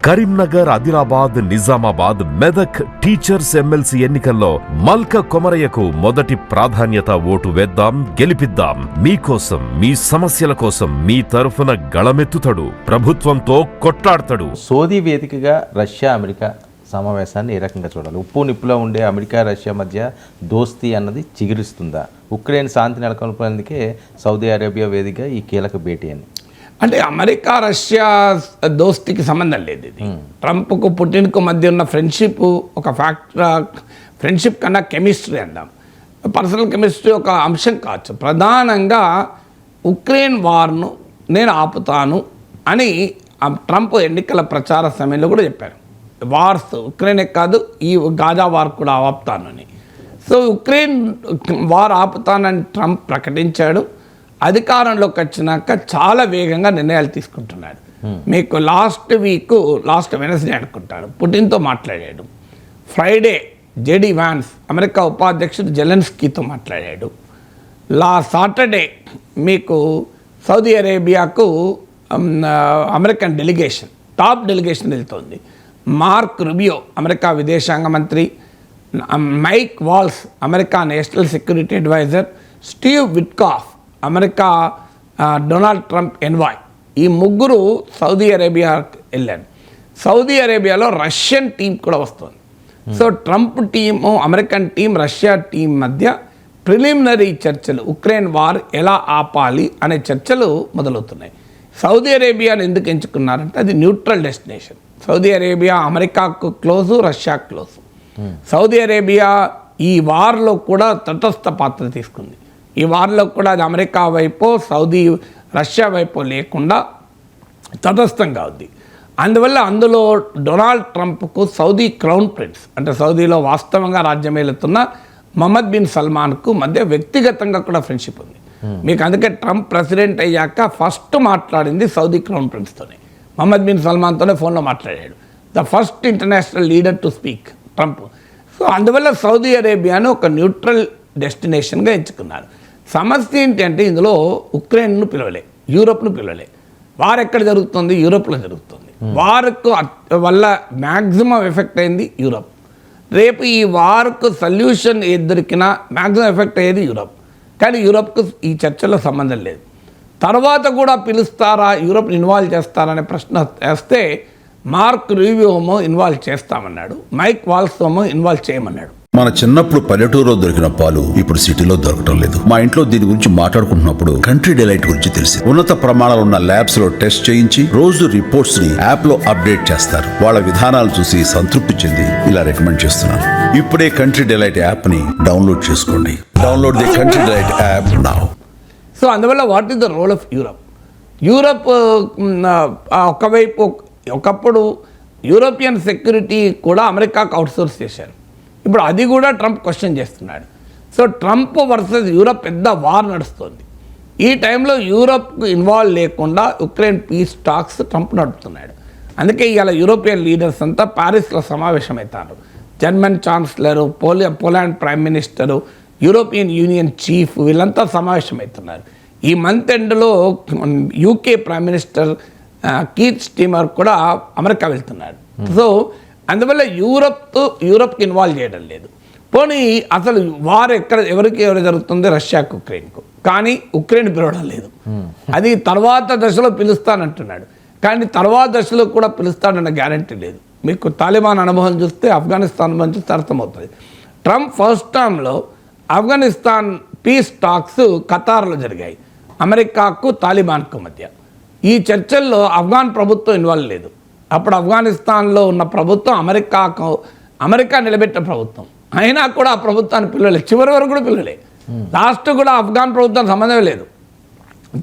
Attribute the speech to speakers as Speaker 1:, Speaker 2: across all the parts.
Speaker 1: Karimnagar, Adilabad, Nizamabad, Medak teachers MLC ఎన్నికల్లో మల్క కొమరయ్యకు మొదటి ప్రాధాన్యత. ఓటు వేద్దాం, గెలిపిద్దాం. మీకోసం, మీ సమస్యల కోసం మీ తరఫున గళమెత్తుతాడు, ప్రభుత్వంతో కొట్లాడతాడు.
Speaker 2: సోదీ వేదికగా రష్యా అమెరికా సమావేశాన్ని ఏ రకంగా చూడాలి? ఉప్పు నిప్పులో ఉండే అమెరికా రష్యా మధ్య దోస్తీ అన్నది చిగురిస్తుందా? ఉక్రెయిన్ శాంతి నెలకొల్పేందుకే సౌదీ అరేబియా వేదికగా ఈ కీలక భేటీ అని.
Speaker 3: అంటే అమెరికా రష్యా దోస్తికి సంబంధం లేదు. ఇది ట్రంప్కు పుటిన్కు మధ్య ఉన్న ఫ్రెండ్షిప్ ఒక ఫ్యాక్టర్. ఫ్రెండ్షిప్ కన్నా కెమిస్ట్రీ అందాం, పర్సనల్ కెమిస్ట్రీ ఒక అంశం కావచ్చు. ప్రధానంగా ఉక్రెయిన్ వార్ను నేను ఆపుతాను అని ట్రంప్ ఎన్నికల ప్రచార సమయంలో కూడా చెప్పారు. వార్స్ ఉక్రెయినే కాదు, ఈ గాజా వార్ కూడా ఆపుతానని. సో ఉక్రెయిన్ వార్ ఆపుతానని ట్రంప్ ప్రకటించాడు. అధికారంలోకి వచ్చినాక చాలా వేగంగా నిర్ణయాలు తీసుకుంటున్నాడు. మీకు లాస్ట్ వెనస్డే అనుకుంటాడు పుటిన్తో మాట్లాడాడు. ఫ్రైడే జేడీ వాన్స్ అమెరికా ఉపాధ్యక్షుడు జెలెన్స్కీతో మాట్లాడాడు. సాటర్డే మీకు సౌదీ అరేబియాకు అమెరికన్ డెలిగేషన్, టాప్ డెలిగేషన్ వెళ్తుంది. మార్క్ రుబియో అమెరికా విదేశాంగ మంత్రి, Mike Waltz America national security adviser, Steve Witkoff America Donald Trump envoy, ఈ ముగ్గురు సౌదీ అరేబియాకి వెళ్ళారు. సౌదీ అరేబియాలో రష్యన్ టీం కూడా వస్తుంది. So Trump team, American team, Russia team మధ్య ప్రిలిమినరీ చర్చలు, ఉక్రెయిన్ వార్ ఎలా ఆపాలి అనే చర్చలు మొదలవుతున్నాయి. సౌదీ అరేబియాను ఎందుకు ఎంచుకున్నారంటే అది న్యూట్రల్ డెస్టినేషన్. సౌదీ అరేబియా అమెరికాకు క్లోజు, రష్యాకు క్లోజు. సౌదీ అరేబియా ఈ వార్లో కూడా తటస్థ పాత్ర తీసుకుంది. ఈ వార్లో కూడా అది అమెరికా వైపు, రష్యా వైపు లేకుండా తటస్థంగా ఉంది. అందులో డొనాల్డ్ ట్రంప్కు సౌదీ క్రౌన్ ప్రిన్స్, అంటే సౌదీలో వాస్తవంగా రాజ్యమేలుతున్న మహమ్మద్ బిన్ సల్మాన్కు మధ్య వ్యక్తిగతంగా కూడా ఫ్రెండ్షిప్ ఉంది. మీకు అందుకే ట్రంప్ ప్రెసిడెంట్ అయ్యాక ఫస్ట్ మాట్లాడింది సౌదీ క్రౌన్ ప్రిన్స్తోనే, మహమ్మద్ బిన్ సల్మాన్తోనే ఫోన్లో మాట్లాడాడు. The first international leader to speak Trump. So అందువల్ల సౌదీ అరేబియాను ఒక న్యూట్రల్ డెస్టినేషన్గా ఎంచుకున్నారు. సమస్య ఏంటి అంటే ఇందులో ఉక్రెయిన్ను పిలవలే, యూరోప్ను పిలవలే. వార్ ఎక్కడ జరుగుతుంది? యూరోప్లో జరుగుతుంది. వార్కు వల్ల మ్యాక్సిమం ఎఫెక్ట్ అయింది యూరోప్. రేపు ఈ వార్కు సొల్యూషన్ ఏది దొరికినా మ్యాక్సిమం ఎఫెక్ట్ అయ్యేది యూరోప్. కానీ యూరోప్కు ఈ చర్చలో సంబంధం లేదు. తర్వాత కూడా పిలుస్తారా, యూరోప్ని ఇన్వాల్వ్ చేస్తారనే ప్రశ్న వేస్తే మార్క్ రూబియోమో ఇన్వాల్వ్ చేస్తామన్నాడు, మైక్ వాల్సోమో ఇన్వాల్వ్ చేయమన్నాడు.
Speaker 4: మన చిన్నప్పుడు పల్లెటూరులో దొరికిన పాలు ఇప్పుడు సిటీలో దొరకటం లేదు. మా ఇంట్లో దీని గురించి మాట్లాడుకుంటున్నప్పుడు కంట్రీ డిలైట్ గురించి తెలిసి ఉన్నత ప్రమాణాలు ఉన్న ల్యాబ్స్ లో టెస్ట్ చేయించి రోజు రిపోర్ట్స్ ని యాప్ లో అప్డేట్ చేస్తారు. వాళ్ళ విధానాలు చూసి సంతృప్తి చెంది ఇలా రికమెండ్ చేస్తున్నాను. ఇప్పుడే కంట్రీ డిలైట్ యాప్ ని డౌన్లోడ్ చేసుకోండి. Download the Country Delight app now.
Speaker 3: So అందువల్ల what is the role of Europe? Europe ఒకప్పుడు యూరోపియన్ సెక్యూరిటీ కూడా అమెరికాకు అవుట్సోర్స్ చేశారు. ఇప్పుడు అది కూడా ట్రంప్ క్వశ్చన్ చేస్తున్నాడు. సో ట్రంప్ వర్సెస్ యూరప్ పెద్ద వార్ నడుస్తుంది. ఈ టైంలో యూరప్కు ఇన్వాల్వ్ లేకుండా ఉక్రెయిన్ పీస్ టాక్స్ ట్రంప్ నడుపుతున్నాడు. అందుకే ఇవాళ యూరోపియన్ లీడర్స్ అంతా ప్యారిస్లో సమావేశమవుతారు. German chancellor, Poland prime minister, European Union chief, వీళ్ళంతా సమావేశమవుతున్నారు. ఈ మంత్ ఎండ్లో UK prime minister Keith steamer కూడా అమెరికా వెళ్తున్నాడు. సో అందువల్ల యూరప్కి ఇన్వాల్వ్ చేయడం లేదు. పోనీ అసలు వార్ ఎవరికి జరుగుతుంది? రష్యాకు, ఉక్రెయిన్కు. కానీ ఉక్రెయిన్ పిలవడం లేదు. అది తర్వాత దశలో పిలుస్తానంటున్నాడు. కానీ తర్వాత దశలో కూడా పిలుస్తాడన్న గ్యారంటీ లేదు. మీకు తాలిబాన్ అనుభవం చూస్తే, ఆఫ్ఘనిస్తాన్ అనుభవం చూస్తే అర్థమవుతుంది. ట్రంప్ ఫస్ట్ టర్మ్లో ఆఫ్ఘనిస్తాన్ పీస్ టాక్స్ ఖతార్లో జరిగాయి, అమెరికాకు తాలిబాన్కు మధ్య. ఈ చర్చల్లో ఆఫ్ఘాన్ ప్రభుత్వం ఇన్వాల్వ్ లేదు. అప్పుడు ఆఫ్ఘనిస్తాన్లో ఉన్న ప్రభుత్వం అమెరికా నిలబెట్టిన ప్రభుత్వం అయినా కూడా ఆ ప్రభుత్వాన్ని పిల్లలే, చివరి వరకు కూడా పిల్లలే. లాస్ట్ కూడా ఆఫ్ఘాన్ ప్రభుత్వం సంబంధం లేదు.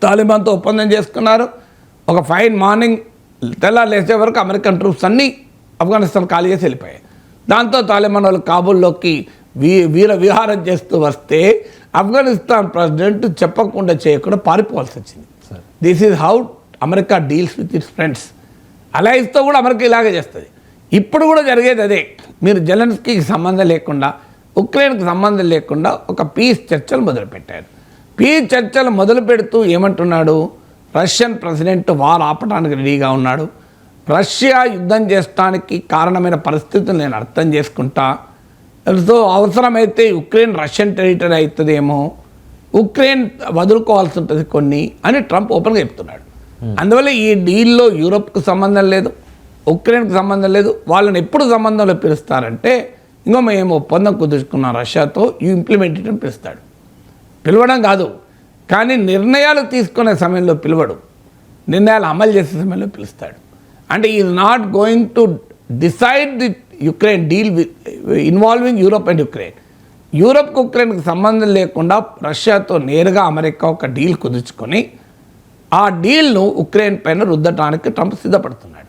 Speaker 3: తాలిబాన్తో ఒప్పందం చేసుకున్నారు. ఒక ఫైన్ మార్నింగ్ తెల్లారు లేచే వరకు అమెరికన్ ట్రూప్స్ అన్నీ ఆఫ్ఘనిస్తాన్ ఖాళీ చేసి వెళ్ళిపోయాయి. దాంతో తాలిబాన్ వాళ్ళు కాబూల్లోకి వీర విహారం చేస్తూ వస్తే ఆఫ్ఘనిస్తాన్ ప్రెసిడెంట్ చెప్పకుండా చేయకుండా పారిపోవాల్సి వచ్చింది. This is how America deals with its friends. అలయన్స్తో కూడా అమెరికా ఇలాగే చేస్తుంది. ఇప్పుడు కూడా జరిగేది అదే. మీరు జెలెన్స్కీకి సంబంధం లేకుండా, ఉక్రెయిన్కి సంబంధం లేకుండా ఒక పీస్ చర్చలు మొదలుపెట్టారు. పీస్ చర్చలు మొదలు పెడుతూ ఏమంటున్నాడు? రష్యన్ ప్రెసిడెంట్ వార్ ఆపడానికి రెడీగా ఉన్నాడు. రష్యా యుద్ధం చేయడానికి కారణమైన పరిస్థితులు నేను అర్థం చేసుకుంటా. సో అవసరమైతే ఉక్రెయిన్ రష్యన్ టెరిటరీ అవుతుందేమో, ఉక్రెయిన్ వదులుకోవాల్సి ఉంటుంది కొన్ని అని ట్రంప్ ఓపెన్గా చెప్తున్నాడు. అందువల్ల ఈ డీల్లో యూరోప్కు సంబంధం లేదు, ఉక్రెయిన్కి సంబంధం లేదు. వాళ్ళని ఎప్పుడు సంబంధంలో పిలుస్తారంటే ఇంకో మేము ఒప్పందం కుదుర్చుకున్నాం రష్యాతో, యూ ఇంప్లిమెంట్ అని పిలుస్తాడు. పిలవడం కాదు, కానీ నిర్ణయాలు తీసుకునే సమయంలో పిలవడు, నిర్ణయాలు అమలు చేసే సమయంలో పిలుస్తాడు. అంటే is not going to decide the Ukraine deal with involving Europe and Ukraine. యూరోప్కి ఉక్రెయిన్కి సంబంధం లేకుండా రష్యాతో నేరుగా అమెరికా ఒక డీల్ కుదుర్చుకొని ఆ డీల్ను ఉక్రెయిన్ పైన రుద్దటానికి ట్రంప్ సిద్ధపడుతున్నాడు.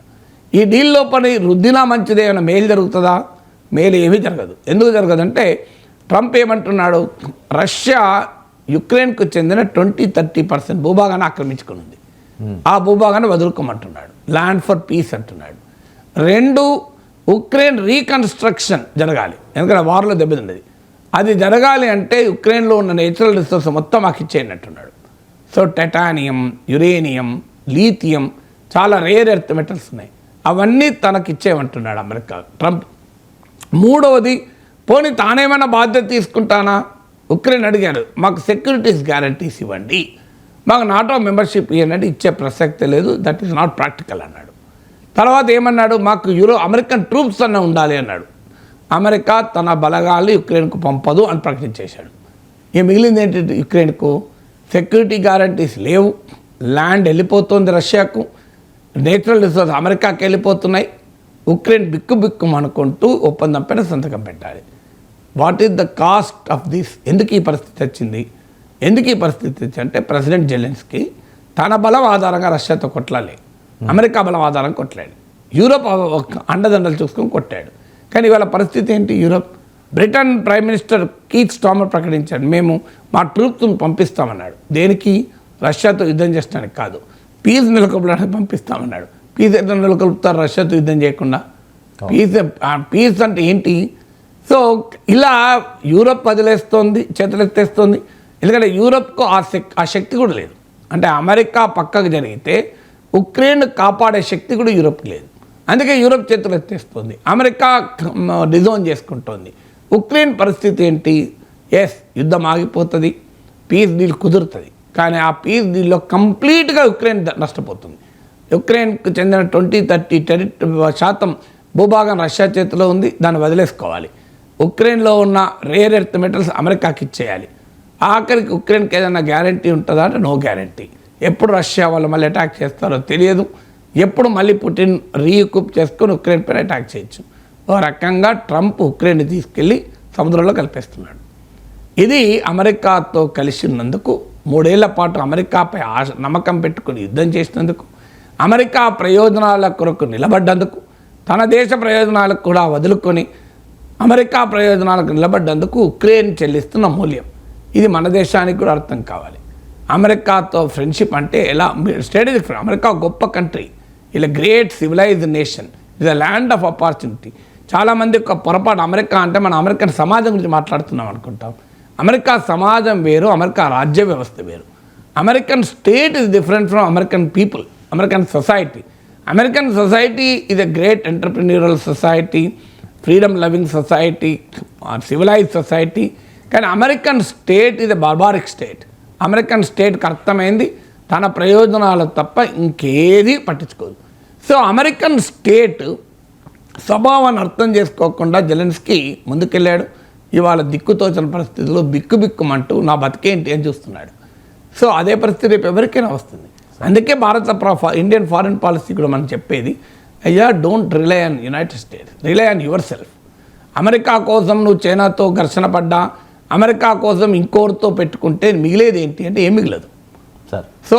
Speaker 3: ఈ డీల్లో పని రుద్దినా మంచిది, ఏమైనా మేలు జరుగుతుందా? మేలు ఏమీ జరగదు. ఎందుకు జరగదంటే ట్రంప్ ఏమంటున్నాడు, రష్యా యుక్రెయిన్కు చెందిన 20-30% భూభాగాన్ని ఆక్రమించుకుని ఉంది, ఆ భూభాగాన్ని వదులుకోమంటున్నాడు, ల్యాండ్ ఫర్ పీస్ అంటున్నాడు. 2, ఉక్రెయిన్ రీకన్స్ట్రక్షన్ జరగాలి, ఎందుకంటే వార్లో దెబ్బతిన్నది. అది జరగాలి అంటే యుక్రెయిన్లో ఉన్న నేచురల్ రిసోర్స్ మొత్తం మాకు ఇచ్చేయండి అంటున్నాడు. సో టైటానియం, యురేనియం, లీథియం, చాలా రేర్ ఎర్త్ మెటల్స్ ఉన్నాయి, అవన్నీ తనకిచ్చేయమంటున్నాడు అమెరికా ట్రంప్. 3వది, పోనీ తానేమైనా బాధ్యత తీసుకుంటానా? ఉక్రెయిన్ అడిగారు, మాకు సెక్యూరిటీస్ గ్యారంటీస్ ఇవ్వండి, మాకు నాటో మెంబర్షిప్ ఇవ్వండి. ఇచ్చే ప్రసక్తే లేదు, దట్ ఈస్ నాట్ ప్రాక్టికల్ అన్నాడు. తర్వాత ఏమన్నాడు, మాకు అమెరికన్ ట్రూప్స్ అన్న ఉండాలి అన్నాడు. అమెరికా తన బలగాలు యుక్రెయిన్కు పంపదు అని ప్రకటించేశాడు. ఇక మిగిలింది ఏంటి? యుక్రెయిన్కు సెక్యూరిటీ గ్యారంటీస్ లేవు, ల్యాండ్ వెళ్ళిపోతుంది రష్యాకు, నేచురల్ రిసోర్స్ అమెరికాకి వెళ్ళిపోతున్నాయి. ఉక్రెయిన్ బిక్కు అనుకుంటూ ఒప్పందం పైన సంతకం పెట్టాలి. What is the cost of this? ఎందుకు ఈ పరిస్థితి వచ్చింది? అంటే ప్రెసిడెంట్ జెలెన్స్కీ తన బలం ఆధారంగా రష్యాతో కొట్లాలి, అమెరికా బలం ఆధారంగా కొట్లాడు, యూరోప్ అండదండలు చూసుకొని కొట్టాడు. కానీ ఇవాళ పరిస్థితి ఏంటి? Europe, Britain prime minister Keith Starmer ప్రకటించాడు, మేము మా ట్రూప్స్ను పంపిస్తామన్నాడు. దేనికి? రష్యాతో యుద్ధం చేయడానికి కాదు, పీస్ నెలకొల్పడానికి పంపిస్తామన్నాడు. పీస్ ఎట్లా నెలకొల్పుతారు రష్యాతో యుద్ధం చేయకుండా? పీస్ అంటే ఏంటి? సో ఇలా యూరోప్ వదిలేస్తోంది, చేతులెత్తేస్తోంది. ఎందుకంటే యూరోప్కు ఆ శక్తి కూడా లేదు. అంటే అమెరికా పక్కకు జరిగితే ఉక్రెయిన్ కాపాడే శక్తి కూడా యూరోప్కి లేదు. అందుకే యూరోప్ చేతులు ఎత్తేస్తుంది, అమెరికా డిజోన్ చేసుకుంటోంది. ఉక్రెయిన్ పరిస్థితి ఏంటి? ఎస్, యుద్ధం ఆగిపోతుంది, పీస్ డీల్ కుదురుతుంది, కానీ ఆ పీస్ డీల్లో కంప్లీట్గా ఉక్రెయిన్ నష్టపోతుంది. ఉక్రెయిన్కు చెందిన 20-30% భూభాగం రష్యా చేతిలో ఉంది, దాన్ని వదిలేసుకోవాలి. ఉక్రెయిన్లో ఉన్న రేర్ ఎర్త్ మెటల్స్ అమెరికాకి ఇచ్చేయాలి. ఆఖరికి ఉక్రెయిన్కి ఏదైనా గ్యారంటీ ఉంటుందా అంటే నో గ్యారంటీ. ఎప్పుడు రష్యా వాళ్ళు మళ్ళీ అటాక్ చేస్తారో తెలియదు, ఎప్పుడు మళ్ళీ పుటిన్ రీఎక్విప్ చేసుకొని ఉక్రెయిన్ పైన అటాక్ చేయొచ్చు. ఓ రకంగా ట్రంప్ ఉక్రెయిన్ తీసుకెళ్ళి సముద్రంలో కలిపేస్తున్నాడు. ఇది అమెరికాతో కలిసి ఉన్నందుకు, 3 ఏళ్ల పాటు అమెరికాపై నమ్మకం పెట్టుకుని యుద్ధం చేసినందుకు, అమెరికా ప్రయోజనాల కొరకు నిలబడ్డందుకు, తన దేశ ప్రయోజనాలకు కూడా వదులుకొని అమెరికా ప్రయోజనాలకు నిలబడ్డందుకు ఉక్రెయిన్ చెల్లిస్తున్న మూల్యం. ఇది మన దేశానికి కూడా అర్థం కావాలి. అమెరికాతో ఫ్రెండ్షిప్ అంటే ఎలా స్ట్రాటజిక్ ఫ్రెండ్. అమెరికా గొప్ప కంట్రీ, ఇలా గ్రేట్ సివిలైజ్డ్ నేషన్, ఇది ల్యాండ్ ఆఫ్ ఆపర్చునిటీ. చాలామంది ఒక పొరపాటు, అమెరికా అంటే మనం అమెరికన్ సమాజం గురించి మాట్లాడుతున్నాం అనుకుంటాం. అమెరికా సమాజం వేరు, అమెరికా రాజ్య వ్యవస్థ వేరు. American state is different from American people, American society. American society is a great entrepreneurial society, freedom loving society, civilised society. కానీ American state is a barbaric state. American స్టేట్కి అర్థమైంది తన ప్రయోజనాలు తప్ప ఇంకేది పట్టించుకోదు. సో అమెరికన్ స్టేట్ స్వభావాన్ని అర్థం చేసుకోకుండా జెలెన్స్కీ ముందుకెళ్ళాడు. ఇవాళ దిక్కుతోచని పరిస్థితుల్లో బిక్కుమంటూ నా బతికేంటి అని చూస్తున్నాడు. సో అదే పరిస్థితి రేపు ఎవరికైనా వస్తుంది. అందుకే ఇండియన్ ఫారిన్ పాలసీ కూడా మనం చెప్పేది, అయ్యా don't rely on United states, rely on your self. America కోసం నువ్వు చైనాతో ఘర్షణ పడ్డా, అమెరికా కోసం ఇంకోరితో పెట్టుకుంటే మిగిలేది ఏంటి అంటే ఏం మిగలదు
Speaker 2: సార్.
Speaker 3: సో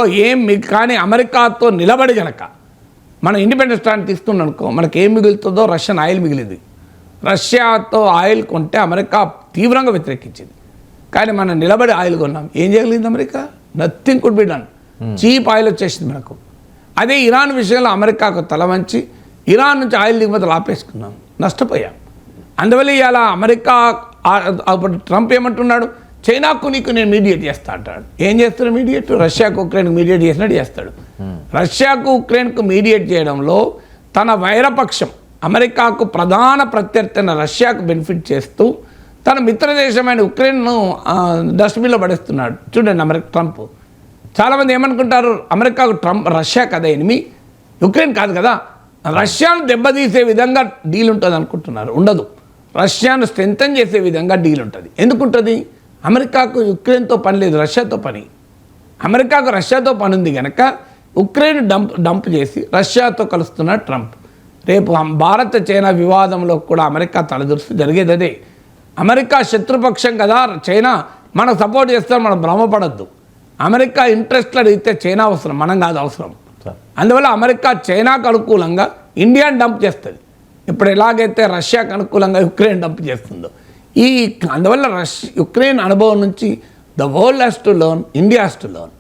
Speaker 3: కానీ అమెరికాతో నిలబడి గనక మనం ఇండిపెండెన్స్ స్టాండ్ తీసుకున్నాం అనుకో, మనకి ఏం మిగులుతుందో రష్యన్ ఆయిల్ మిగిలింది. రష్యాతో ఆయిల్ కొంటే అమెరికా తీవ్రంగా వ్యతిరేకించింది. కానీ మనం నిలబడి ఆయిల్ కొన్నాం, ఏం చేయగలిగింది America? Nothing could be done. Cheap oil వచ్చేసింది మనకు. అదే ఇరాన్ విషయంలో అమెరికాకు తల వంచి ఇరాన్ నుంచి ఆయిల్ దిగుమతులు ఆపేసుకున్నాం, నష్టపోయాం. అందువల్ల ఇవాళ అమెరికా అప్పుడు ట్రంప్ ఏమంటున్నాడు, చైనాకు నీకు నేను మీడియేట్ చేస్తా అంటాడు. ఏం చేస్తాడు మీడియేట్? రష్యాకు ఉక్రెయిన్కు మీడియేట్ చేసినట్టు చేస్తాడు. రష్యాకు ఉక్రెయిన్కు మీడియేట్ చేయడంలో తన వైరపక్షం అమెరికాకు ప్రధాన ప్రత్యర్థి అయిన రష్యాకు బెనిఫిట్ చేస్తూ తన మిత్రదేశమైన ఉక్రెయిన్ను డస్ట్బిన్లో పడేస్తున్నాడు. చూడండి ట్రంప్. చాలామంది ఏమనుకుంటారు, అమెరికాకు రష్యా కదా ఎనిమి, యుక్రెయిన్ కాదు కదా. రష్యాను దెబ్బతీసే విధంగా డీల్ ఉంటుంది అనుకుంటున్నారు. ఉండదు. రష్యాను స్ట్రెంథన్ చేసే విధంగా డీల్ ఉంటుంది. ఎందుకుంటుంది? అమెరికాకు యుక్రెయిన్తో పని లేదు, రష్యాతో పని. అమెరికాకు రష్యాతో పని ఉంది కనుక ఉక్రెయిన్ డంప్ చేసి రష్యాతో కలుస్తున్నాడు ట్రంప్. రేపు భారత చైనా వివాదంలో కూడా అమెరికా తలదూర్చి జరిగేది అదే. అమెరికా శత్రుపక్షం కదా చైనా, మనకు సపోర్ట్ చేస్తారు, మనం భ్రమపడద్దు. అమెరికా ఇంట్రెస్ట్లు అడిగితే చైనా అవసరం, మనం కాదు అవసరం. అందువల్ల అమెరికా చైనాకు అనుకూలంగా ఇండియాని డంప్ చేస్తుంది. ఇప్పుడు ఎలాగైతే రష్యాకు అనుకూలంగా యుక్రెయిన్ డంప్ చేస్తుందో అందువల్ల యుక్రెయిన్ అనుభవం నుంచి the world has to learn, India has to learn.